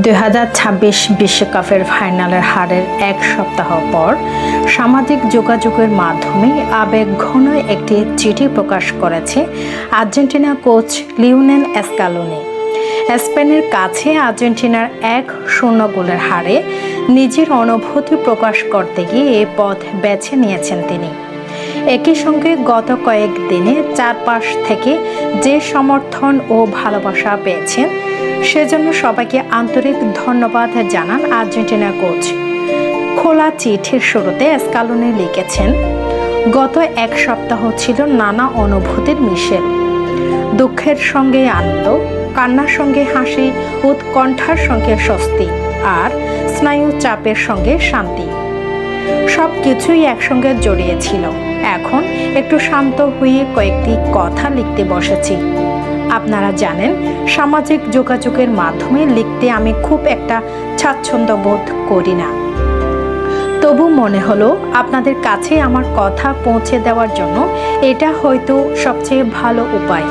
2026 বিশ্বকাপের ফাইনালের হারের এক সপ্তাহ পর সামাজিক যোগাযোগের মাধ্যমে আবেগঘন একটি চিঠি প্রকাশ করেছে আর্জেন্টিনা কোচ লিওনেল স্ক্যালোনি। স্পেনের কাছে আর্জেন্টিনার 1-0 গোলের হারে নিজের অনুভূতি প্রকাশ করতে গিয়ে এ পথ বেছে নিয়েছেন তিনি। একই সঙ্গে গত কয়েকদিনে চারপাশ থেকে যে সমর্থন ও ভালোবাসা পেয়েছেন সেজন্য সবাইকে আন্তরিক ধন্যবাদ জানান আর্জেন্টিনা কোচ। খোলা চিঠির শুরুতে স্ক্যালোনি লিখেছেন, গত এক সপ্তাহ ছিল নানা অনুভূতির মিশেল। দুঃখের সঙ্গে আনন্দ, কান্নার সঙ্গে হাসি, উৎকণ্ঠার সঙ্গে স্বস্তি আর স্নায়ু চাপের সঙ্গে শান্তি। সব কিছুই একসঙ্গে জড়িয়েছিল। এখন একটু শান্ত হয়ে কয়েকটি কথা লিখতে বসেছি। আপনারা জানেন, সামাজিক যোগাযোগের মাধ্যমে লিখতে আমি খুব একটা স্বাচ্ছন্দ্য বোধ করি না। তবু মনে হলো আপনাদের কাছে আমার কথা পৌঁছে দেওয়ার জন্য এটা হয়তো সবচেয়ে ভালো উপায়।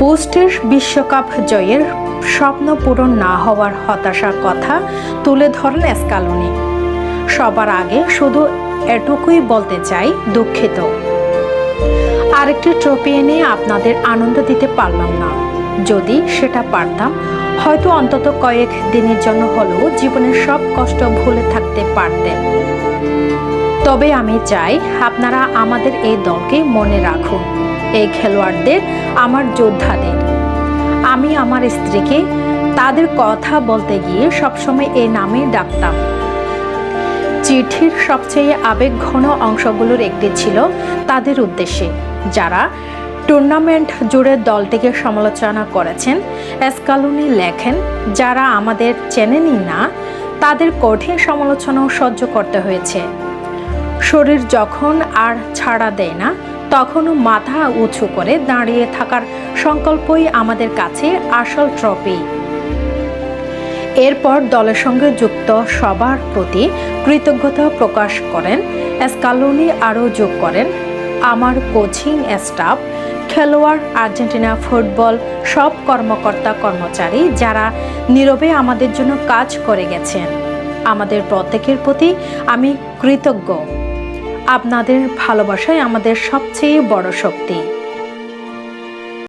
পোস্টের বিশ্বকাপ জয়ের স্বপ্ন পূরণ না হওয়ার হতাশার কথা তুলে ধরেন স্ক্যালোনি। সবার আগে শুধু এটুকুই বলতে চাই, দুঃখিত। আরেকটি ট্রফি এনে আপনাদের আনন্দ দিতে পারলাম না। যদি সেটা পারতাম, হয়তো অন্তত কয়েক দিনের জন্য হলেও জীবনের সব কষ্ট ভুলে থাকতে পারতেন। তবে আমি চাই আপনারা আমাদের এই দলকে মনে রাখুন, এই খেলোয়াড়দের, আমার যোদ্ধাদের। আমি আমার স্ত্রীকে তাদের কথা বলতে গিয়ে সবসময় এই নামে ডাকতাম। চিঠির সবচেয়ে আবেগঘন অংশগুলোর একটি ছিল তাদের উদ্দেশ্যে, যারা টুর্নামেন্ট জুড়ে দলটিকে সমালোচনা করেছেন। স্ক্যালোনি লেখেন, যারা আমাদের চেনেনই না তাদের কঠিন সমালোচনাও সহ্য করতে হয়েছে। শরীর যখন আর ছাড়া দেয় না, তখনও মাথা উঁচু করে দাঁড়িয়ে থাকার সংকল্পই আমাদের কাছে আসল ট্রফি। এরপর দলের সঙ্গে যুক্ত সবার প্রতি কৃতজ্ঞতা প্রকাশ করেন স্ক্যালোনি। আরও যোগ করেন, আমার কোচিং স্টাফ, খেলোয়াড়, আর্জেন্টিনা ফুটবল সব কর্মকর্তা কর্মচারী যারা নীরবে আমাদের জন্য কাজ করে গেছেন, আমাদের প্রত্যেকের প্রতি আমি কৃতজ্ঞ। আপনাদের ভালোবাসাই আমাদের সবচেয়ে বড় শক্তি।